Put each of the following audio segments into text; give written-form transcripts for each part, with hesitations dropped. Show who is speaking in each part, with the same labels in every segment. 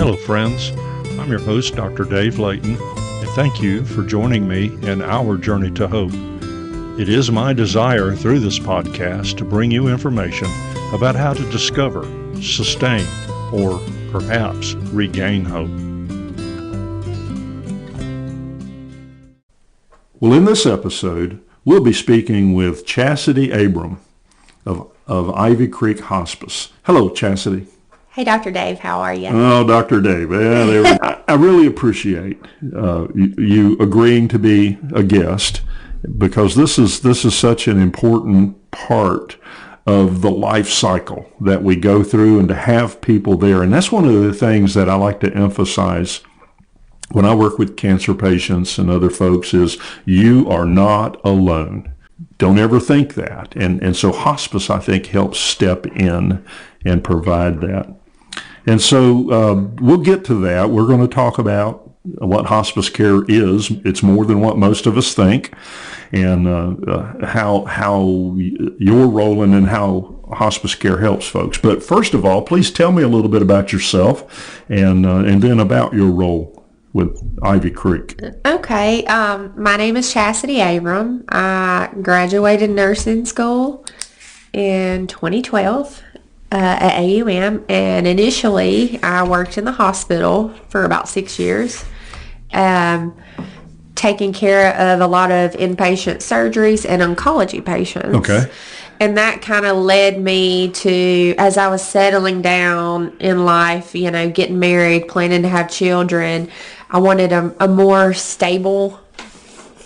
Speaker 1: Hello, friends. I'm your host, Dr. Dave Layton, and thank you for joining me in our journey to hope. It is my desire through this podcast to bring you information about how to discover, sustain, or perhaps regain hope. Well, in this episode, we'll be speaking with Chasity Abram of Ivy Creek Hospice. Hello, Chasity.
Speaker 2: Hey, Dr. Dave, how are you?
Speaker 1: Oh, Dr. Dave. Yeah, I really appreciate you agreeing to be a guest, because this is such an important part of the life cycle that we go through, and to have people there. And that's one of the things that I like to emphasize when I work with cancer patients and other folks is you are not alone. Don't ever think that. And so hospice, I think, helps step in and provide that. And so we'll get to that. We're going to talk about what hospice care is. It's more than what most of us think, and how you're rolling and how hospice care helps folks. But first of all, please tell me a little bit about yourself and then about your role with Ivy Creek.
Speaker 2: Okay. My name is Chasity Abram. I graduated nursing school in 2012. At AUM, and initially I worked in the hospital for about 6 years, taking care of a lot of inpatient surgeries and oncology patients.
Speaker 1: Okay.
Speaker 2: And that kind of led me to, as I was settling down in life, getting married, planning to have children, I wanted a more stable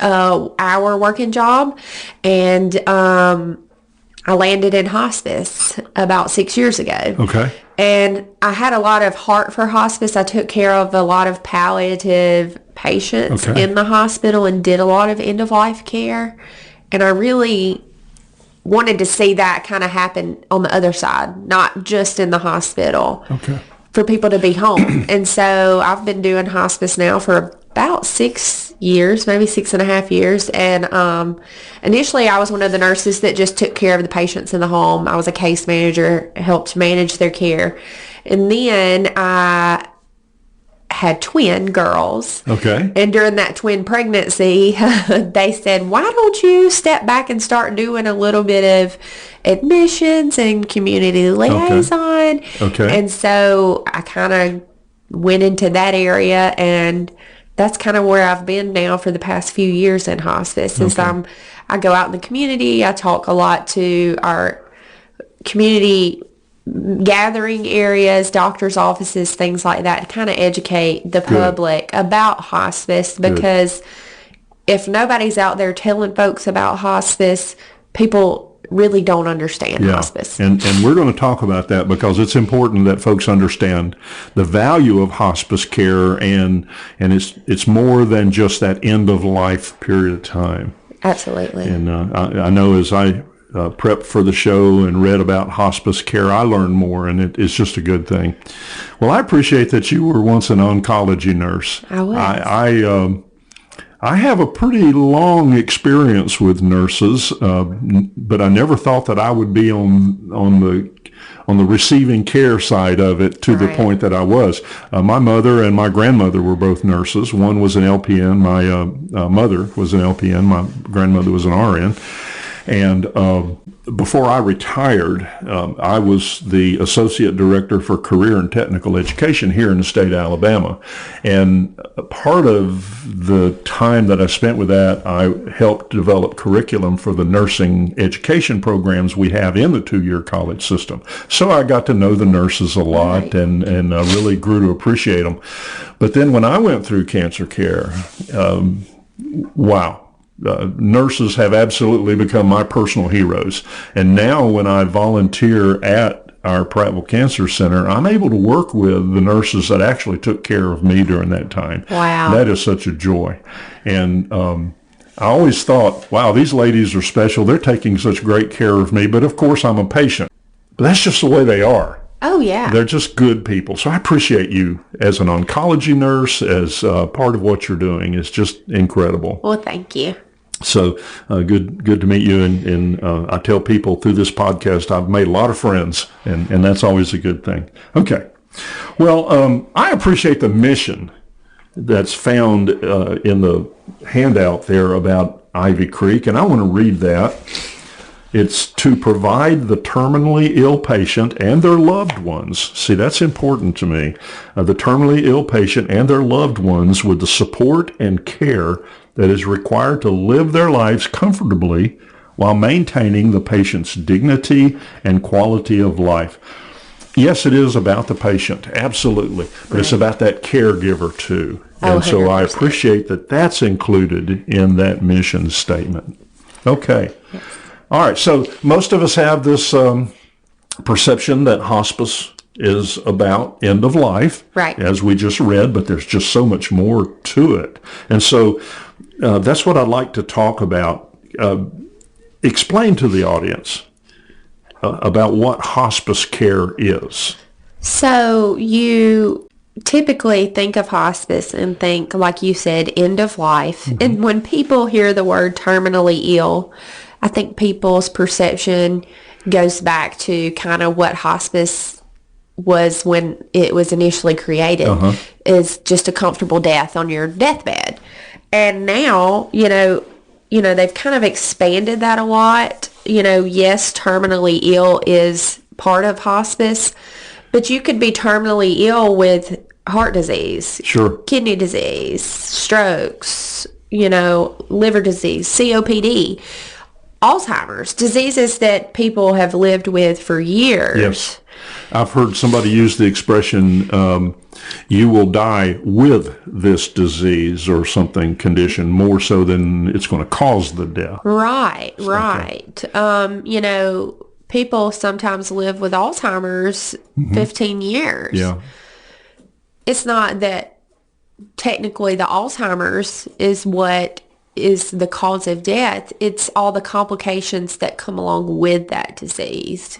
Speaker 2: hour working job, and I landed in hospice about 6 years ago.
Speaker 1: Okay.
Speaker 2: And I had a lot of heart for hospice. I took care of a lot of palliative patients in the hospital and did a lot of end-of-life care. And I really wanted to see that kind of happen on the other side, not just in the hospital.
Speaker 1: Okay.
Speaker 2: For people to be home. And so I've been doing hospice now for about 6 years, maybe 6.5 years. And initially I was one of the nurses that just took care of the patients in the home. I was a case manager, helped manage their care. And then I had twin girls.
Speaker 1: Okay.
Speaker 2: And during that twin pregnancy, they said, why don't you step back and start doing a little bit of admissions and community liaison?
Speaker 1: Okay.
Speaker 2: And so I kind of went into that area, and that's kind of where I've been now for the past few years in hospice. Since I go out in the community, I talk a lot to our community gathering areas, doctors' offices, things like that, to kind of educate the public about hospice, because if nobody's out there telling folks about hospice, people really don't understand hospice.
Speaker 1: And we're going to talk about that, because it's important that folks understand the value of hospice care, and it's more than just that end of life period of time.
Speaker 2: Absolutely.
Speaker 1: And I know as I prepped for the show and read about hospice care, I learned more, and it's just a good thing. Well, I appreciate that you were once an oncology nurse.
Speaker 2: I was.
Speaker 1: I have a pretty long experience with nurses, but I never thought that I would be on the receiving care side of it to the point that I was. My mother and my grandmother were both nurses. One was an LPN. My mother was an LPN. My grandmother was an RN. And before I retired, I was the Associate Director for Career and Technical Education here in the state of Alabama. And part of the time that I spent with that, I helped develop curriculum for the nursing education programs we have in the two-year college system. So I got to know the nurses a lot, and really grew to appreciate them. But then when I went through cancer care, wow. Nurses have absolutely become my personal heroes. And now when I volunteer at our Prattville Cancer Center, I'm able to work with the nurses that actually took care of me during that time.
Speaker 2: Wow.
Speaker 1: That is such a joy. And I always thought, wow, these ladies are special. They're taking such great care of me. But of course, I'm a patient. But that's just the way they are.
Speaker 2: Oh, yeah.
Speaker 1: They're just good people. So I appreciate you as an oncology nurse, as part of what you're doing. It's just incredible.
Speaker 2: Well, thank you.
Speaker 1: So good to meet you. And I tell people through this podcast, I've made a lot of friends, and that's always a good thing. Okay. Well, I appreciate the mission that's found in the handout there about Ivy Creek, and I want to read that. It's to provide the terminally ill patient and their loved ones. See, that's important to me. The terminally ill patient and their loved ones with the support and care that is required to live their lives comfortably while maintaining the patient's dignity and quality of life. Yes, it is about the patient, absolutely, but it's about that caregiver too. And so I appreciate that that's included in that mission statement. Okay. Yes. All right, so most of us have this perception that hospice is about end of life,
Speaker 2: right,
Speaker 1: as we just read, but there's just so much more to it. And so that's what I'd like to talk about. Explain to the audience about what hospice care is.
Speaker 2: So you typically think of hospice and think, like you said, end of life. Mm-hmm. And when people hear the word terminally ill, I think people's perception goes back to kind of what hospice was when it was initially created, is just a comfortable death on your deathbed. And now, they've kind of expanded that a lot. Yes, terminally ill is part of hospice, but you could be terminally ill with heart disease,
Speaker 1: sure,
Speaker 2: kidney disease, strokes, liver disease, COPD, Alzheimer's, diseases that people have lived with for years.
Speaker 1: Yes. I've heard somebody use the expression, you will die with this disease or something condition more so than it's going to cause the death.
Speaker 2: Right. People sometimes live with Alzheimer's 15 years.
Speaker 1: Yeah.
Speaker 2: It's not that technically the Alzheimer's is what is the cause of death. It's all the complications that come along with that disease,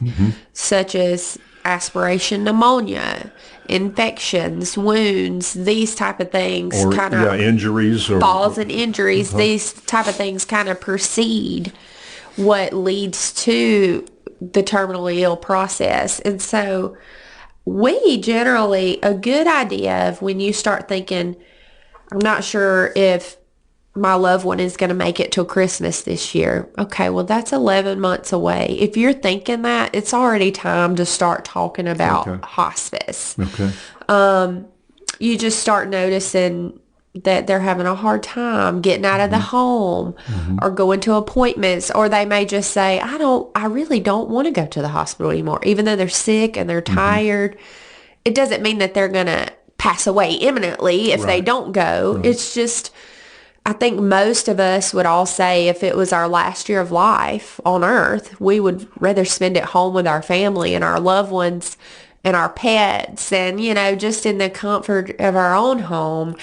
Speaker 2: such as aspiration pneumonia, infections, wounds, these type of things,
Speaker 1: or injuries, or
Speaker 2: falls and injuries. These type of things kind of precede what leads to the terminally ill process. And so we generally, a good idea of when you start thinking, I'm not sure if my loved one is going to make it till Christmas this year. Okay, well, that's 11 months away. If you're thinking that, it's already time to start talking about hospice.
Speaker 1: Okay.
Speaker 2: You just start noticing that they're having a hard time getting out of the home or going to appointments, or they may just say, I really don't want to go to the hospital anymore, even though they're sick and they're tired. It doesn't mean that they're going to pass away imminently if they don't go. It's just, I think most of us would all say if it was our last year of life on earth, we would rather spend it home with our family and our loved ones and our pets and, just in the comfort of our own home,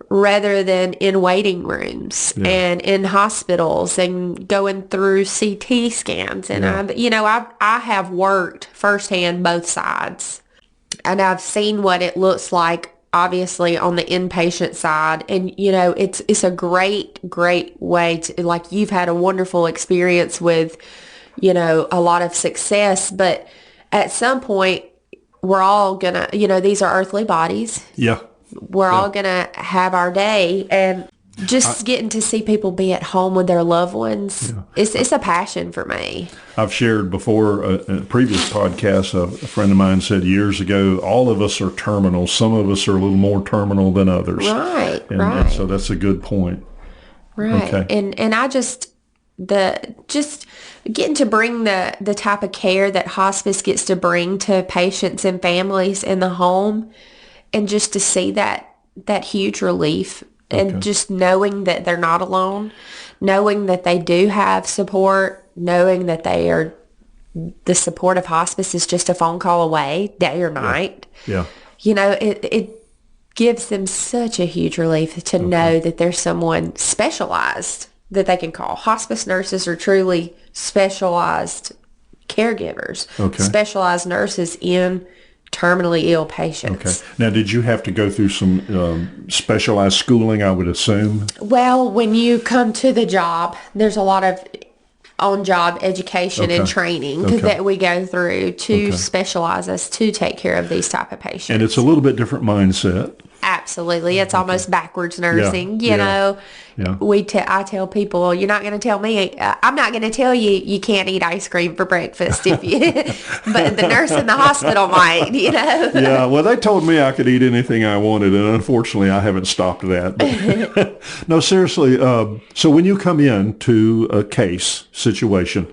Speaker 2: rather than in waiting rooms and in hospitals and going through CT scans. And I have worked firsthand both sides, and I've seen what it looks like, obviously, on the inpatient side. And, it's a great way to, like, you've had a wonderful experience with, a lot of success, but at some point we're all gonna, these are earthly bodies.
Speaker 1: Yeah.
Speaker 2: We're all gonna have our day, and just getting to see people be at home with their loved ones, it's a passion for me.
Speaker 1: I've shared before in a previous podcast, a friend of mine said years ago, all of us are terminal. Some of us are a little more terminal than others.
Speaker 2: Right,
Speaker 1: and so that's a good point.
Speaker 2: Right.
Speaker 1: Okay.
Speaker 2: And I just getting to bring the type of care that hospice gets to bring to patients and families in the home, and just to see that huge relief, and just knowing that they're not alone, knowing that they do have support, knowing that the support of hospice is just a phone call away, day or night.
Speaker 1: Yeah.
Speaker 2: It gives them such a huge relief to know that there's someone specialized that they can call. Hospice nurses are truly specialized caregivers, specialized nurses in terminally ill patients.
Speaker 1: Okay. Now, did you have to go through some specialized schooling, I would assume?
Speaker 2: Well, when you come to the job, there's a lot of on-job education and training that we go through to specialize us to take care of these type of patients.
Speaker 1: And it's a little bit different mindset.
Speaker 2: Absolutely. It's almost backwards nursing. You know,
Speaker 1: Yeah.
Speaker 2: I tell people, you're not going to tell me, I'm not going to tell you you can't eat ice cream for breakfast if you, but the nurse in the hospital might, you know.
Speaker 1: Yeah, well, they told me I could eat anything I wanted, and unfortunately, I haven't stopped that. But no, seriously, so when you come in to a case situation,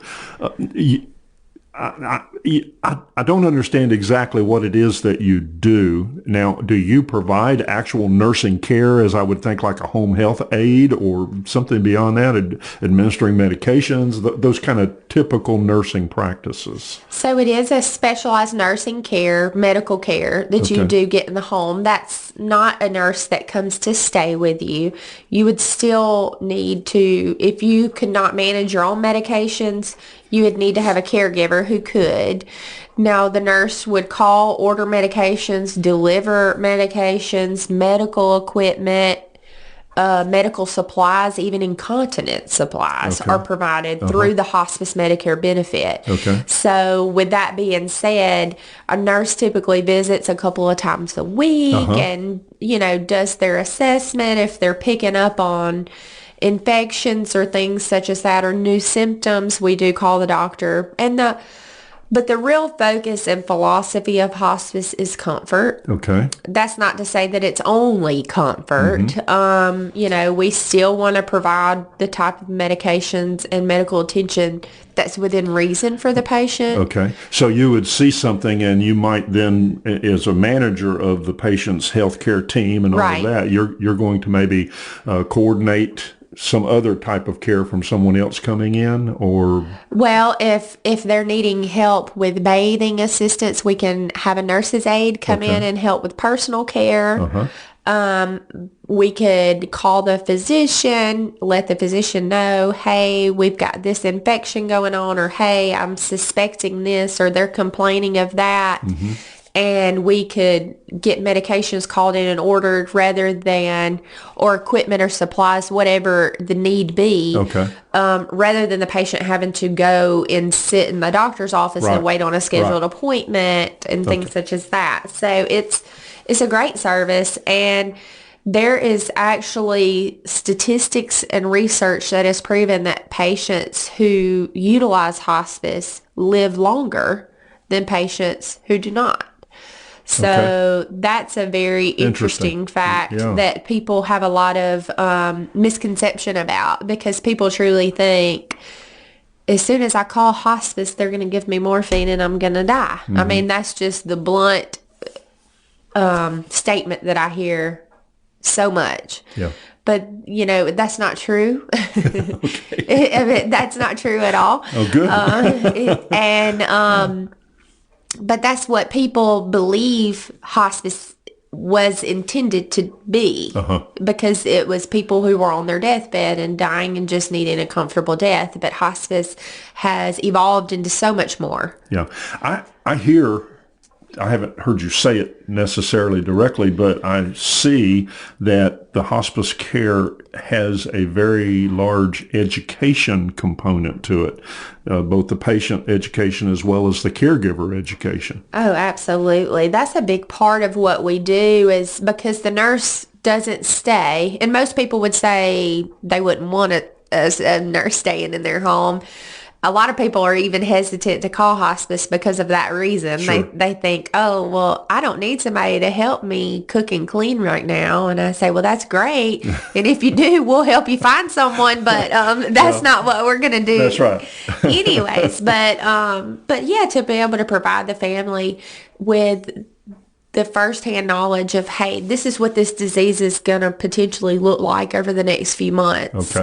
Speaker 1: I don't understand exactly what it is that you do. Now, do you provide actual nursing care, as I would think, like a home health aide or something beyond that, administering medications, those kind of typical nursing practices?
Speaker 2: So it is a specialized nursing care, medical care that you do get in the home. That's not a nurse that comes to stay with you. You would still need to, if you could not manage your own medications, you would need to have a caregiver who could. Now, the nurse would call, order medications, deliver medications, medical equipment, medical supplies, even incontinence supplies are provided through the hospice Medicare benefit. So with that being said, a nurse typically visits a couple of times a week and, you know, does their assessment if they're picking up on infections or things such as that or new symptoms. We do call the doctor. But the real focus and philosophy of hospice is comfort. That's not to say that it's only comfort. You know, we still want to provide the type of medications and medical attention that's within reason for the patient.
Speaker 1: So you would see something and you might then, as a manager of the patient's healthcare team and all of that, you're going to maybe coordinate some other type of care from someone else coming in, or?
Speaker 2: Well, if they're needing help with bathing assistance, we can have a nurse's aide come in and help with personal care. We could call the physician, let the physician know, hey, we've got this infection going on, or hey, I'm suspecting this, or they're complaining of that. And we could get medications called in and ordered rather than, or equipment or supplies, whatever the need be, rather than the patient having to go and sit in the doctor's office and wait on a scheduled appointment and things such as that. So it's a great service, and there is actually statistics and research that has proven that patients who utilize hospice live longer than patients who do not. So that's a very interesting fact that people have a lot of misconception about, because people truly think as soon as I call hospice, they're going to give me morphine and I'm going to die. I mean, that's just the blunt statement that I hear so much. But, you know, that's not true. That's not true at all. But that's what people believe hospice was intended to be, because it was people who were on their deathbed and dying and just needing a comfortable death. But hospice has evolved into so much more.
Speaker 1: I hear, I haven't heard you say it necessarily directly, but I see that the hospice care has a very large education component to it, both the patient education as well as the caregiver education.
Speaker 2: Oh, absolutely. That's a big part of what we do, is because the nurse doesn't stay, and most people would say they wouldn't want a nurse staying in their home. A lot of people are even hesitant to call hospice because of that reason. They think, oh, well, I don't need somebody to help me cook and clean right now. And I say, well, that's great. And if you do, we'll help you find someone. But that's not what we're going to do.
Speaker 1: That's right.
Speaker 2: Anyways, but yeah, to be able to provide the family with the firsthand knowledge of, hey, this is what this disease is going to potentially look like over the next few months.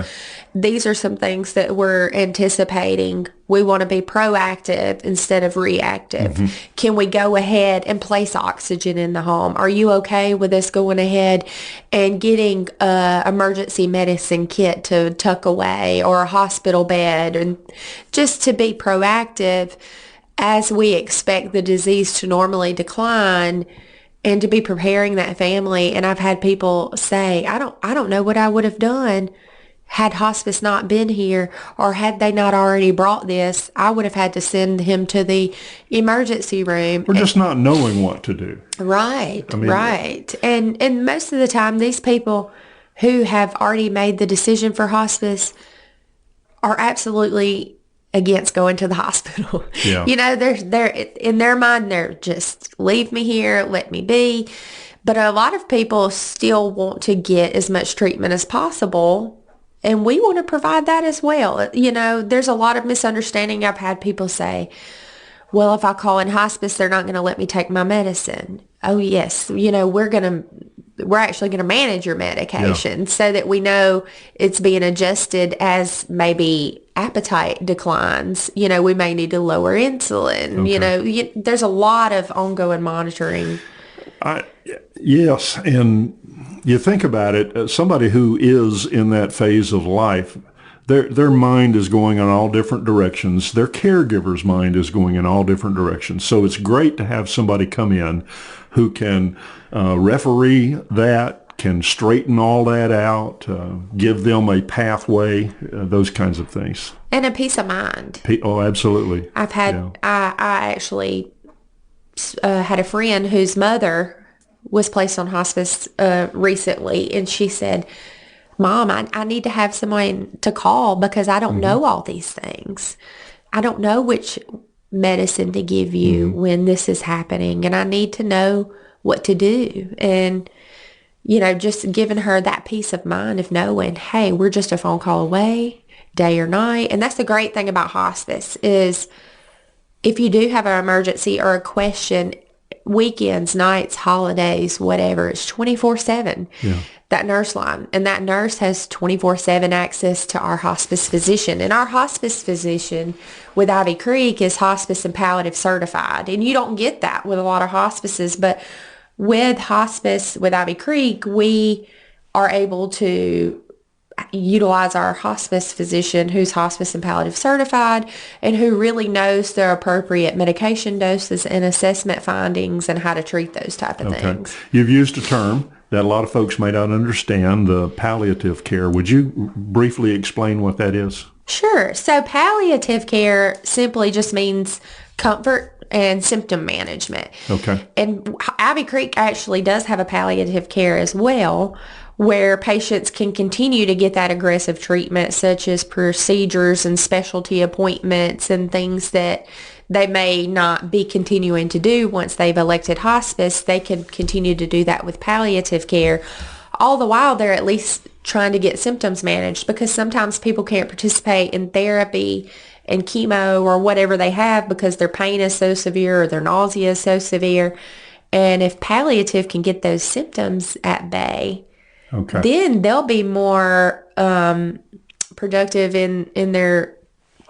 Speaker 2: These are some things that we're anticipating. We want to be proactive instead of reactive. Can we go ahead and place oxygen in the home? Are you okay with us going ahead and getting an emergency medicine kit to tuck away, or a hospital bed, and just to be proactive as we expect the disease to normally decline, and to be preparing that family. And I've had people say, I don't know what I would have done had hospice not been here, or had they not already brought this, I would have had to send him to the emergency room.
Speaker 1: Or just not knowing what to do.
Speaker 2: Right,
Speaker 1: I mean,
Speaker 2: right. And most of the time, these people who have already made the decision for hospice are absolutely against going to the hospital.
Speaker 1: Yeah.
Speaker 2: They're in their mind, they're just leave me here, let me be. But a lot of people still want to get as much treatment as possible, and we want to provide that as well. There's a lot of misunderstanding. I've had people say, well, if I call in hospice, they're not going to let me take my medicine. Oh, yes. We're actually going to manage your medication so that we know it's being adjusted as maybe appetite declines. We may need to lower insulin.
Speaker 1: Okay.
Speaker 2: There's a lot of ongoing monitoring.
Speaker 1: Yes, and you think about it, somebody who is in that phase of life, their mind is going in all different directions. Their caregiver's mind is going in all different directions. So it's great to have somebody come in who can referee that, can straighten all that out, give them a pathway, those kinds of things.
Speaker 2: And a peace of mind.
Speaker 1: Oh, absolutely.
Speaker 2: I actually had a friend whose mother was placed on hospice recently, and she said, Mom, I need to have someone to call because I don't know all these things. I don't know which medicine to give you when this is happening, and I need to know what to do. And, just giving her that peace of mind of knowing, hey, we're just a phone call away, day or night. And that's the great thing about hospice is if you do have an emergency or a question, weekends, nights, holidays, whatever, it's 24/7.
Speaker 1: Yeah.
Speaker 2: That nurse line. And that nurse has 24/7 access to our hospice physician. And our hospice physician with Ivy Creek is hospice and palliative certified. And you don't get that with a lot of hospices. But with hospice with Ivy Creek, we are able to utilize our hospice physician who's hospice and palliative certified and who really knows the appropriate medication doses and assessment findings and how to treat those type of things.
Speaker 1: You've used a term that a lot of folks may not understand, the palliative care. Would you briefly explain what that is?
Speaker 2: Sure. So palliative care simply just means comfort and symptom management.
Speaker 1: Okay.
Speaker 2: And Ivy Creek actually does have a palliative care as well, where patients can continue to get that aggressive treatment, such as procedures and specialty appointments and things that they may not be continuing to do once they've elected hospice. They can continue to do that with palliative care. All the while, they're at least trying to get symptoms managed, because sometimes people can't participate in therapy and chemo or whatever they have because their pain is so severe or their nausea is so severe. And if palliative can get those symptoms at bay, then they'll be more productive in their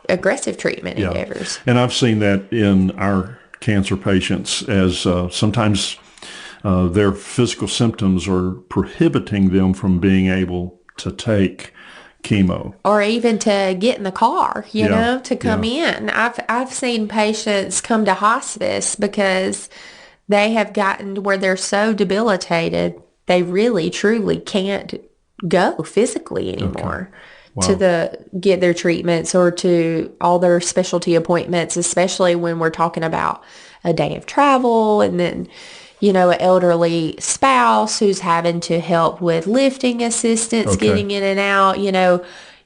Speaker 2: aggressive treatment endeavors.
Speaker 1: And I've seen that in our cancer patients as sometimes their physical symptoms are prohibiting them from being able to take chemo.
Speaker 2: Or even to get in the car, to come in. I've seen patients come to hospice because they have gotten to where they're so debilitated they really truly can't go physically anymore to get their treatments or to all their specialty appointments, especially when we're talking about a day of travel and then an elderly spouse who's having to help with lifting assistance, getting in and out.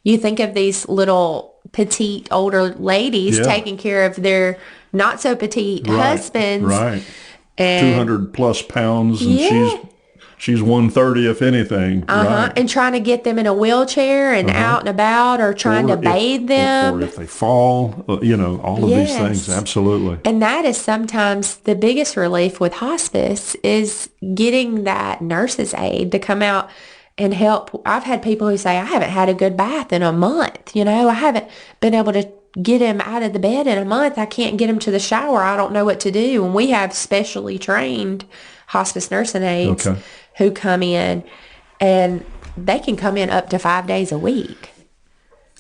Speaker 2: You think of these little petite older ladies taking care of their not so petite husbands.
Speaker 1: Right. And 200 plus pounds and she's 130 if anything. Right.
Speaker 2: And trying to get them in a wheelchair and out and about, or trying to bathe them.
Speaker 1: Or if they fall, all of these things. Absolutely.
Speaker 2: And that is sometimes the biggest relief with hospice is getting that nurse's aide to come out and help. I've had people who say, I haven't had a good bath in a month. I haven't been able to get him out of the bed in a month. I can't get him to the shower. I don't know what to do. And we have specially trained hospice nursing aides who come in, and they can come in up to 5 days a week.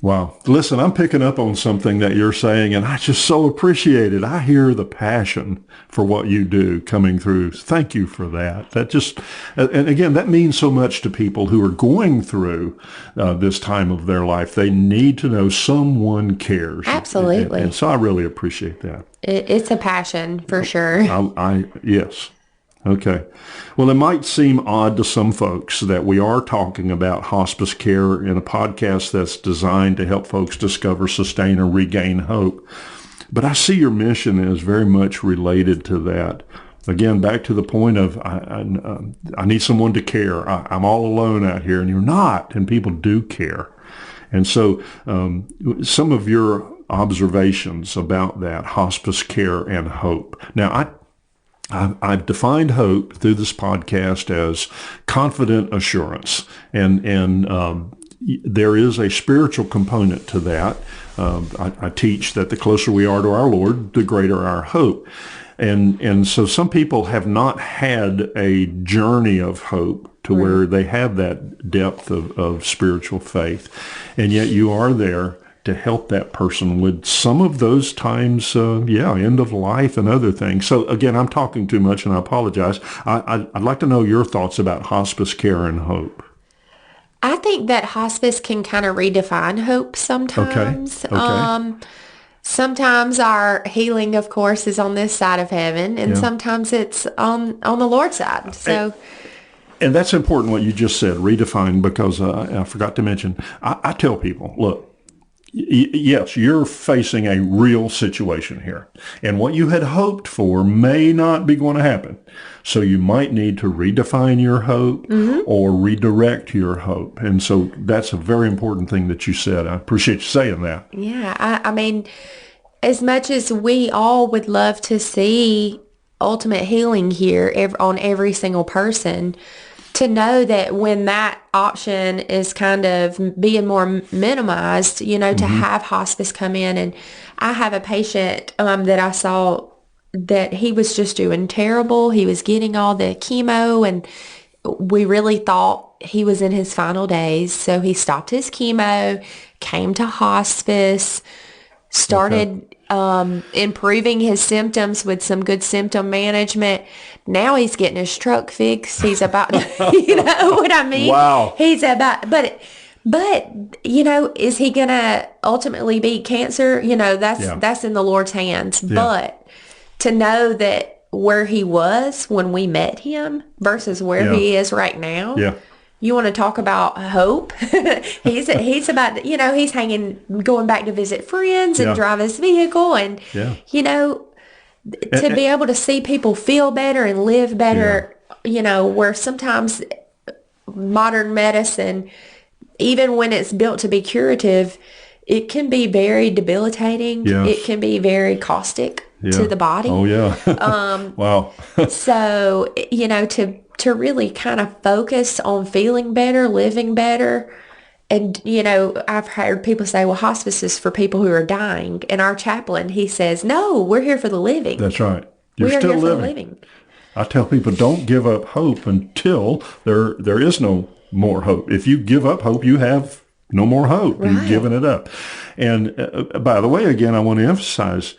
Speaker 1: Wow. Listen, I'm picking up on something that you're saying, and I just so appreciate it. I hear the passion for what you do coming through. Thank you for that. That just, and again, that means so much to people who are going through this time of their life. They need to know someone cares.
Speaker 2: Absolutely.
Speaker 1: And so I really appreciate that.
Speaker 2: It's a passion for sure.
Speaker 1: Yes. Okay. Well, it might seem odd to some folks that we are talking about hospice care in a podcast that's designed to help folks discover, sustain, or regain hope. But I see your mission as very much related to that. Again, back to the point of I need someone to care. I'm all alone out here, and you're not, and people do care. And so some of your observations about that, hospice care and hope. Now, I've defined hope through this podcast as confident assurance, and there is a spiritual component to that. I teach that the closer we are to our Lord, the greater our hope. And so some people have not had a journey of hope to where they have that depth of spiritual faith, and yet you are there to help that person with some of those times, end of life and other things. So again, I'm talking too much and I apologize. I'd like to know your thoughts about hospice care and hope.
Speaker 2: I think that hospice can kind of redefine hope sometimes.
Speaker 1: Okay.
Speaker 2: Sometimes our healing, of course, is on this side of heaven, and sometimes it's on the Lord's side. So,
Speaker 1: and that's important what you just said, redefine, because I forgot to mention, I tell people, look, yes, you're facing a real situation here. And what you had hoped for may not be going to happen. So you might need to redefine your hope or redirect your hope. And so that's a very important thing that you said. I appreciate you saying that.
Speaker 2: Yeah, I mean, as much as we all would love to see ultimate healing here on every single person, to know that when that option is kind of being more minimized, to have hospice come in. And I have a patient that I saw that he was just doing terrible. He was getting all the chemo, and we really thought he was in his final days. So he stopped his chemo, came to hospice, started improving his symptoms with some good symptom management. Now he's getting his stroke fixed. He's about, you know what I mean?
Speaker 1: Wow.
Speaker 2: He's about, but is he going to ultimately beat cancer? That's in the Lord's hands. Yeah. But to know that where he was when we met him versus where he is right now.
Speaker 1: Yeah.
Speaker 2: You want to talk about hope? he's about, he's going back to visit friends and drive his vehicle, and, to be able to see people feel better and live better, where sometimes modern medicine, even when it's built to be curative, it can be very debilitating. Yes. It can be very caustic to the body.
Speaker 1: Oh, yeah. Wow.
Speaker 2: So, to really kind of focus on feeling better, living better. And, I've heard people say, well, hospice is for people who are dying. And our chaplain, he says, no, we're here for the living.
Speaker 1: That's right.
Speaker 2: We're here for the living.
Speaker 1: I tell people, don't give up hope until there is no more hope. If you give up hope, you have no more hope. Right. You've given it up. And by the way, again, I want to emphasize,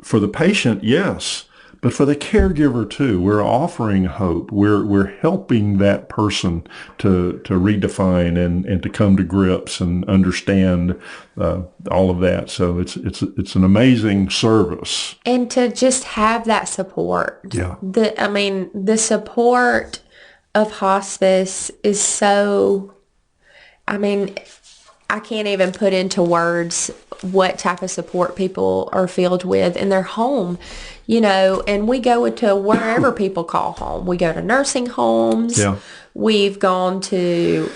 Speaker 1: for the patient, yes. But for the caregiver too, we're offering hope. We're helping that person to redefine and to come to grips and understand all of that. So it's an amazing service.
Speaker 2: And to just have that support.
Speaker 1: Yeah.
Speaker 2: The support of hospice is so, I can't even put into words what type of support people are filled with in their home, and we go to wherever people call home. We go to nursing homes. Yeah. We've gone to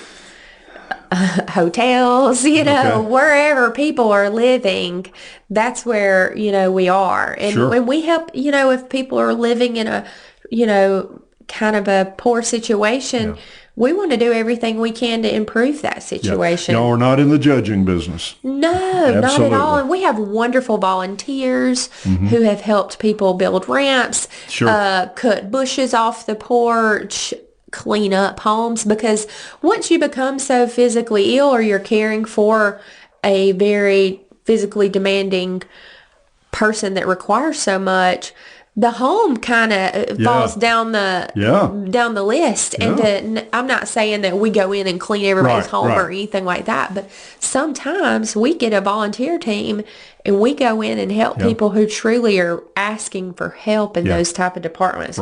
Speaker 2: hotels, wherever people are living, that's where, we are. And when we help, if people are living in a, kind of a poor situation, we want to do everything we can to improve that situation.
Speaker 1: Y'all are not in the judging business.
Speaker 2: No, not at all. And we have wonderful volunteers who have helped people build ramps, cut bushes off the porch, clean up homes. Because once you become so physically ill or you're caring for a very physically demanding person that requires so much, the home kind of falls down the list. And I'm not saying that we go in and clean everybody's home or anything like that, but sometimes we get a volunteer team and we go in and help people who truly are asking for help in those type of departments.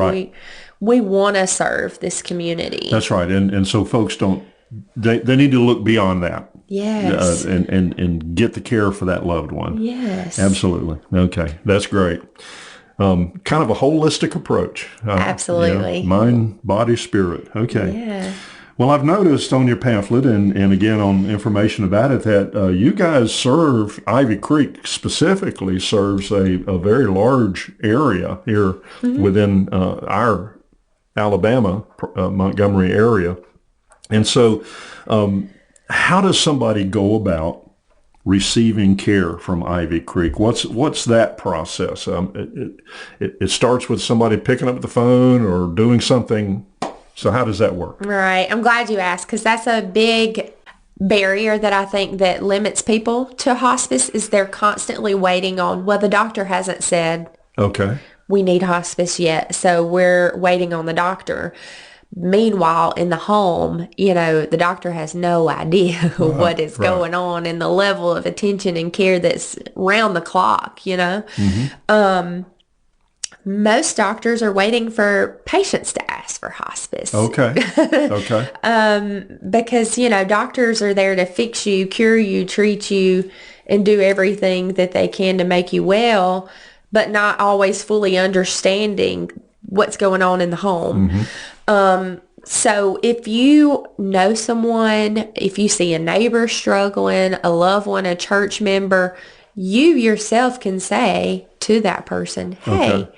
Speaker 2: We want to serve this community.
Speaker 1: That's right. And so folks they need to look beyond that.
Speaker 2: Yes.
Speaker 1: And get the care for that loved one.
Speaker 2: Yes.
Speaker 1: Absolutely. Okay. That's great. Kind of a holistic approach.
Speaker 2: Absolutely.
Speaker 1: Mind, body, spirit. Okay.
Speaker 2: Yeah.
Speaker 1: Well, I've noticed on your pamphlet and again on information about it that you guys serve, Ivy Creek specifically serves a very large area here within our Alabama, Montgomery area. And so how does somebody go about receiving care from Ivy Creek? What's that process? It starts with somebody picking up the phone or doing something. So how does that work?
Speaker 2: Right. I'm glad you asked, because that's a big barrier that I think that limits people to hospice is they're constantly waiting on, well, the doctor hasn't said we need hospice yet, so we're waiting on the doctor. Meanwhile, in the home, the doctor has no idea what is going on and the level of attention and care that's round the clock, Most doctors are waiting for patients to ask for hospice.
Speaker 1: Okay.
Speaker 2: Because, doctors are there to fix you, cure you, treat you, and do everything that they can to make you well, but not always fully understanding what's going on in the home. So if you know someone, if you see a neighbor struggling, a loved one, a church member, you yourself can say to that person, hey,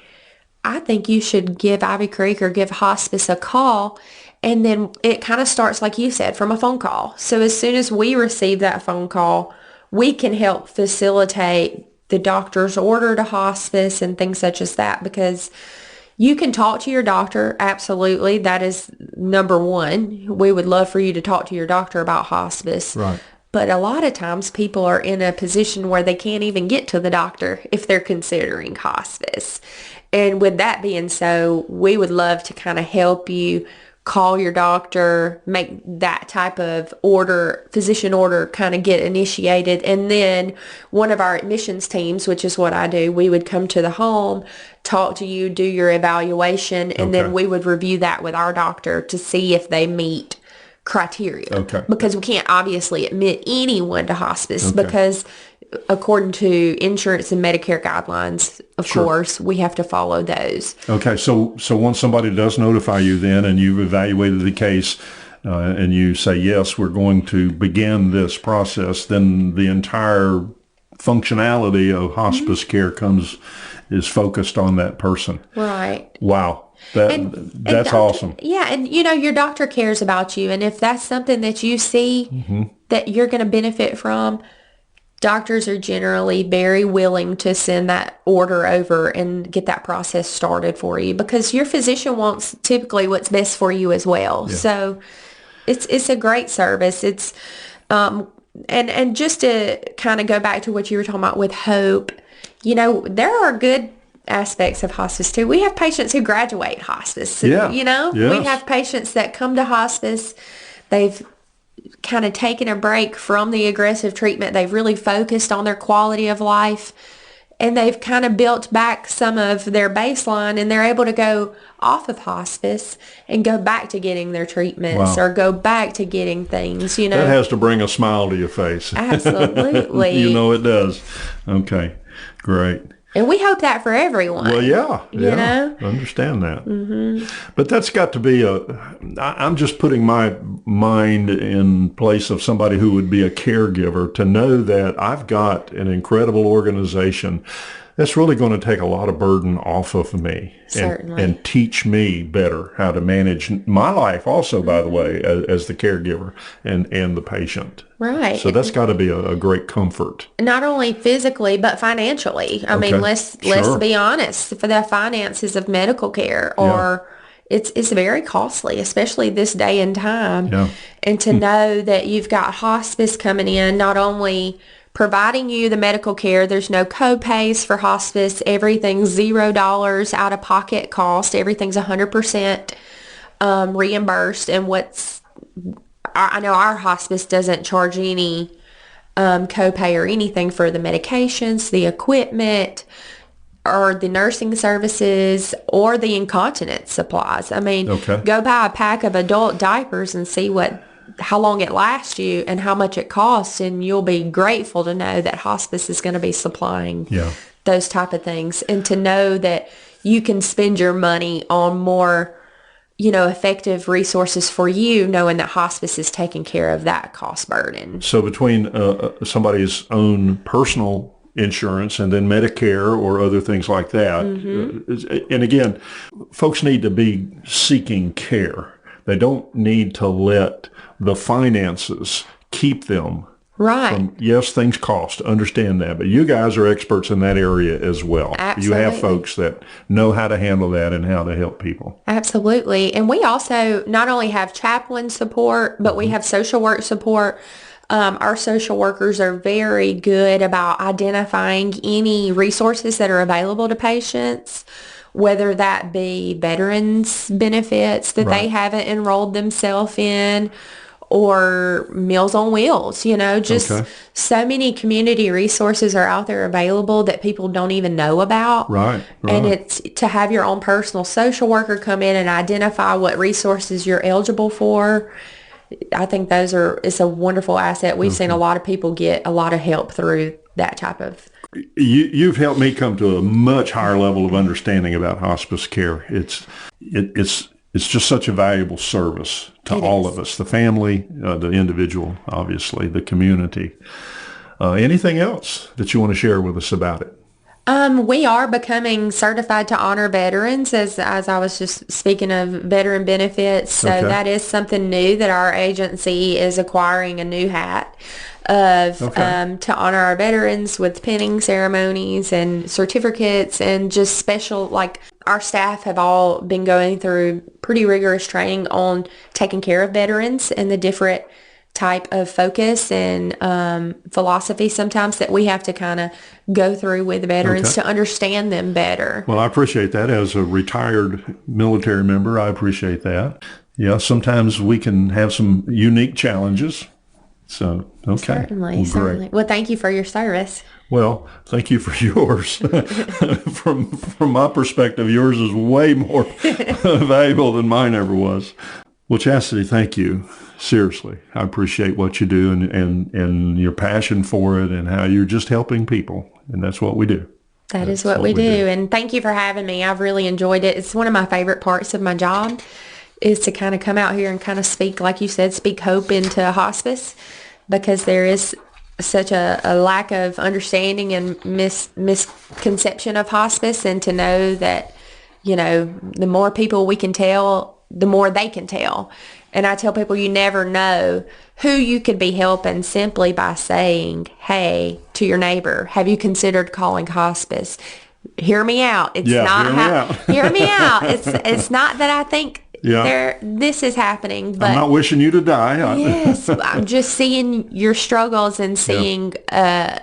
Speaker 2: I think you should give Ivy Creek or give hospice a call. And then it kind of starts, like you said, from a phone call. So as soon as we receive that phone call, we can help facilitate the doctor's order to hospice and things such as that, because you can talk to your doctor. Absolutely. That is number one. We would love for you to talk to your doctor about hospice.
Speaker 1: Right.
Speaker 2: But a lot of times people are in a position where they can't even get to the doctor if they're considering hospice. And with that being so, we would love to kind of help you call your doctor, make that type of order, physician order, kind of get initiated. And then one of our admissions teams, which is what I do, we would come to the home, talk to you, do your evaluation, and then we would review that with our doctor to see if they meet criteria. Because we can't obviously admit anyone to hospice because according to insurance and Medicare guidelines, of course, we have to follow those. Okay,
Speaker 1: so once somebody does notify you then and you've evaluated the case and you say, yes, we're going to begin this process, then the entire functionality of hospice care is focused on that person.
Speaker 2: Right.
Speaker 1: Wow. That's awesome.
Speaker 2: Yeah, and your doctor cares about you, and if that's something that you see that you're going to benefit from, doctors are generally very willing to send that order over and get that process started for you, because your physician wants typically what's best for you as well. Yeah. So it's a great service. It's and just to kind of go back to what you were talking about with hope, there are good aspects of hospice too. We have patients who graduate hospice.
Speaker 1: Yeah.
Speaker 2: We have patients that come to hospice. They've kind of taken a break from the aggressive treatment. They've really focused on their quality of life, and they've kind of built back some of their baseline, and they're able to go off of hospice and go back to getting their treatments or go back to getting things, That
Speaker 1: has to bring a smile to your face.
Speaker 2: Absolutely.
Speaker 1: It does. Okay, great.
Speaker 2: And we hope that for everyone.
Speaker 1: Well, yeah. I understand that. But that's got to be I'm just putting my mind in place of somebody who would be a caregiver, to know that I've got an incredible organization that's really going to take a lot of burden off of me and teach me better how to manage my life also, by the way, as the caregiver and the patient.
Speaker 2: Right.
Speaker 1: So that's got to be a great comfort.
Speaker 2: Not only physically, but financially. I mean, let's be honest. For the finances of medical care it's very costly, especially this day and time.
Speaker 1: Yeah.
Speaker 2: And to know that you've got hospice coming in, not only providing you the medical care, there's no co-pays for hospice. Everything's $0 out of pocket cost. Everything's 100% reimbursed. And I know our hospice doesn't charge any copay or anything for the medications, the equipment, or the nursing services, or the incontinence supplies. I mean, go buy a pack of adult diapers and see how long it lasts you and how much it costs, and you'll be grateful to know that hospice is going to be supplying those type of things, and to know that you can spend your money on more, effective resources for you, knowing that hospice is taking care of that cost burden.
Speaker 1: So between somebody's own personal insurance and then Medicare or other things like that, and again, folks need to be seeking care. They don't need to let the finances keep them.
Speaker 2: Right.
Speaker 1: Yes, things cost. Understand that. But you guys are experts in that area as well.
Speaker 2: Absolutely.
Speaker 1: You have folks that know how to handle that and how to help people.
Speaker 2: Absolutely. And we also not only have chaplain support, but we have social work support. Our social workers are very good about identifying any resources that are available to patients, whether that be veterans benefits that they haven't enrolled themselves in, or Meals on Wheels, so many community resources are out there available that people don't even know about.
Speaker 1: Right.
Speaker 2: And it's to have your own personal social worker come in and identify what resources you're eligible for. I think it's a wonderful asset. We've seen a lot of people get a lot of help through that type of.
Speaker 1: You've helped me come to a much higher level of understanding about hospice care. It's just such a valuable service to all of us, the family, the individual, obviously, the community. Anything else that you want to share with us about it?
Speaker 2: We are becoming certified to honor veterans, as I was just speaking of veteran benefits. So that is something new that our agency is acquiring, a new hat of to honor our veterans with pinning ceremonies and certificates, and just special, like our staff have all been going through pretty rigorous training on taking care of veterans and the different type of focus and philosophy sometimes that we have to kind of go through with veterans to understand them better.
Speaker 1: Well, I appreciate that. As a retired military member, I appreciate that. Yeah, sometimes we can have some unique challenges. So,
Speaker 2: Certainly. Well, thank you for your service.
Speaker 1: Well, thank you for yours. From my perspective, yours is way more valuable than mine ever was. Well, Chasity, thank you. Seriously, I appreciate what you do and your passion for it and how you're just helping people. And that's what we do.
Speaker 2: That is what we do. And thank you for having me. I've really enjoyed it. It's one of my favorite parts of my job is to kind of come out here and kind of speak, like you said, speak hope into hospice, because there is such a lack of understanding and misconception of hospice, and to know that, the more people we can tell, the more they can tell. And I tell people, you never know who you could be helping simply by saying, hey, to your neighbor, have you considered calling hospice? Hear me out. It's not hear me out. It's not that I think this is happening, but
Speaker 1: I'm not wishing you to die.
Speaker 2: Yes, I'm just seeing your struggles and seeing a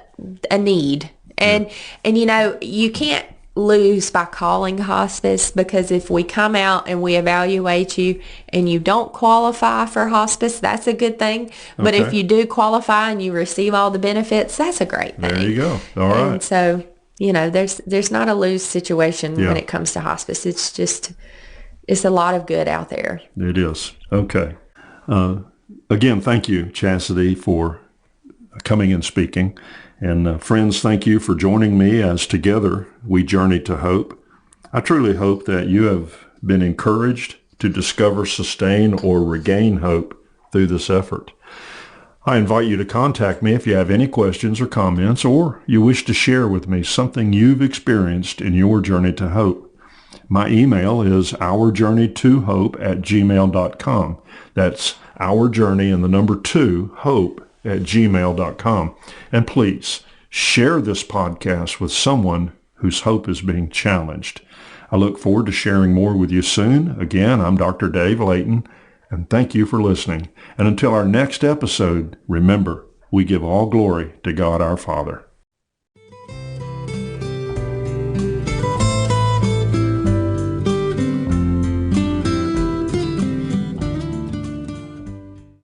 Speaker 2: need. And you can't lose by calling hospice, because if we come out and we evaluate you and you don't qualify for hospice, that's a good thing. But if you do qualify and you receive all the benefits, that's a great thing.
Speaker 1: There you go. All right.
Speaker 2: And so, there's not a lose situation when it comes to hospice. It's a lot of good out there.
Speaker 1: It is. Okay. Again, thank you, Chasity, for coming and speaking. And friends, thank you for joining me as together we journey to hope. I truly hope that you have been encouraged to discover, sustain, or regain hope through this effort. I invite you to contact me if you have any questions or comments, or you wish to share with me something you've experienced in your journey to hope. My email is ourjourneytohope@gmail.com. That's ourjourney and the number 2, hope@gmail.com. And please share this podcast with someone whose hope is being challenged. I look forward to sharing more with you soon. Again, I'm Dr. Dave Layton, and thank you for listening. And until our next episode, remember, we give all glory to God our Father.